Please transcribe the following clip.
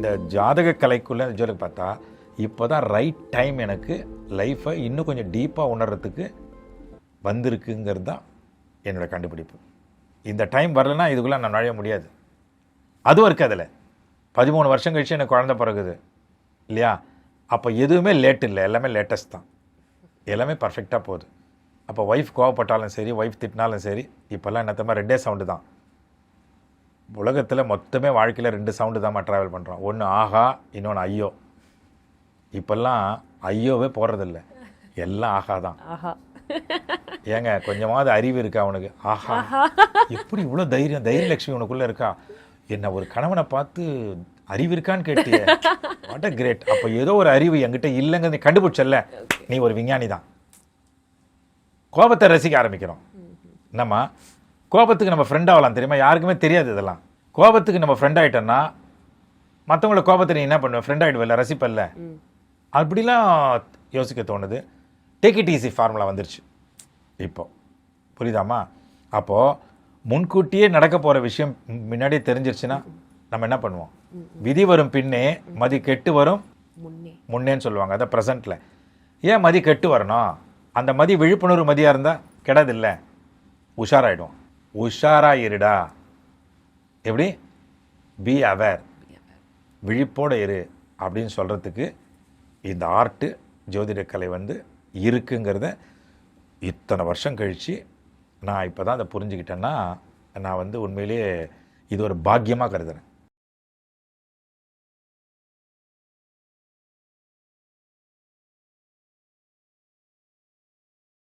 இந்த ஜாதக கலைக்குள்ளே ஜோதிக்கு பார்த்தா இப்போ தான் ரைட் டைம் எனக்கு லைஃப்பை இன்னும் கொஞ்சம் டீப்பாக உணர்றதுக்கு வந்திருக்குங்கிறது தான் என்னோடய கண்டுபிடிப்பு. இந்த டைம் வரலைன்னா இதுக்குள்ளே நான் நுழைய முடியாது. அதுவும் இருக்குது அதில் 13 வருஷம் கழிச்சு எனக்கு குழந்தை பிறகுது இல்லையா? அப்போ எதுவுமே லேட் இல்லை, எல்லாமே லேட்டஸ்ட் தான், எல்லாமே பர்ஃபெக்டாக போகுது. அப்போ ஒய்ஃப் கோவப்பட்டாலும் சரி, ஒய்ஃப் திட்டினாலும் சரி, இப்போல்லாம் என்னத்தமாக 2 சவுண்டு தான். உலகத்தில் மொத்தமே வாழ்க்கையில் 2 சவுண்டு தான் ட்ராவல் பண்ணுறோம். ஒன்று ஆஹா, இன்னொன்று ஐயோ. இப்போல்லாம் ஐயோவே போடுறதில்ல, எல்லாம் ஆஹா தான். ஏங்க கொஞ்சமாவது அறிவு இருக்கா அவனுக்கு? ஆஹா, எப்படி இவ்வளோ தைரியம், தைரியலட்சுமி உனக்குள்ளே இருக்கா? என்ன ஒரு கணவனை பார்த்து அறிவு இருக்கான்னு கேட்டிய, வாட் அ கிரேட். அப்போ ஏதோ ஒரு அறிவு என்கிட்ட இல்லைங்க, நீ கண்டுபிடிச்சல்ல, நீ ஒரு விஞ்ஞானி தான். கோபத்தை ரசிக்க ஆரம்பிக்கிறோம். நம்ம கோபத்துக்கு நம்ம ஃப்ரெண்ட் ஆகலாம் தெரியுமா? யாருக்குமே தெரியாது இதெல்லாம். கோபத்துக்கு நம்ம ஃப்ரெண்ட் ஆகிட்டோன்னா மற்றவங்கள கோபத்தை நீ என்ன பண்ணுவேன்? ஃப்ரெண்ட் ஆகிடுவில்ல, ரசிப்பல்ல. அப்படிலாம் யோசிக்க தோணுது. டேக் இட் ஈஸி ஃபார்முலா வந்துருச்சு இப்போ, புரியுதாமா? அப்போது முன்கூட்டியே நடக்க போகிற விஷயம் முன்னாடியே தெரிஞ்சிருச்சுன்னா நம்ம என்ன பண்ணுவோம்? விதி வரும் பின்னே மதி கெட்டு வரும் முன்னேன்னு சொல்லுவாங்க. அதான் ப்ரெசண்ட்டில். ஏன் மதி கெட்டு வரணும்? அந்த மதி விழிப்புணர்வு மதியாக இருந்தால் கெடாதில்ல, உஷாராயிடும். உஷாராக இருடா. எப்படி? பி அவேர், விழிப்போடு இரு அப்படின்னு சொல்கிறதுக்கு இந்த ஆர்ட்டு ஜோதிட கலை இருக்குங்கிறத இத்தனை வருஷம் கழித்து நான் இப்போ தான் அதை புரிஞ்சுக்கிட்டேன்னா நான் உண்மையிலேயே இது ஒரு பாக்கியமாக கருதுகிறேன்.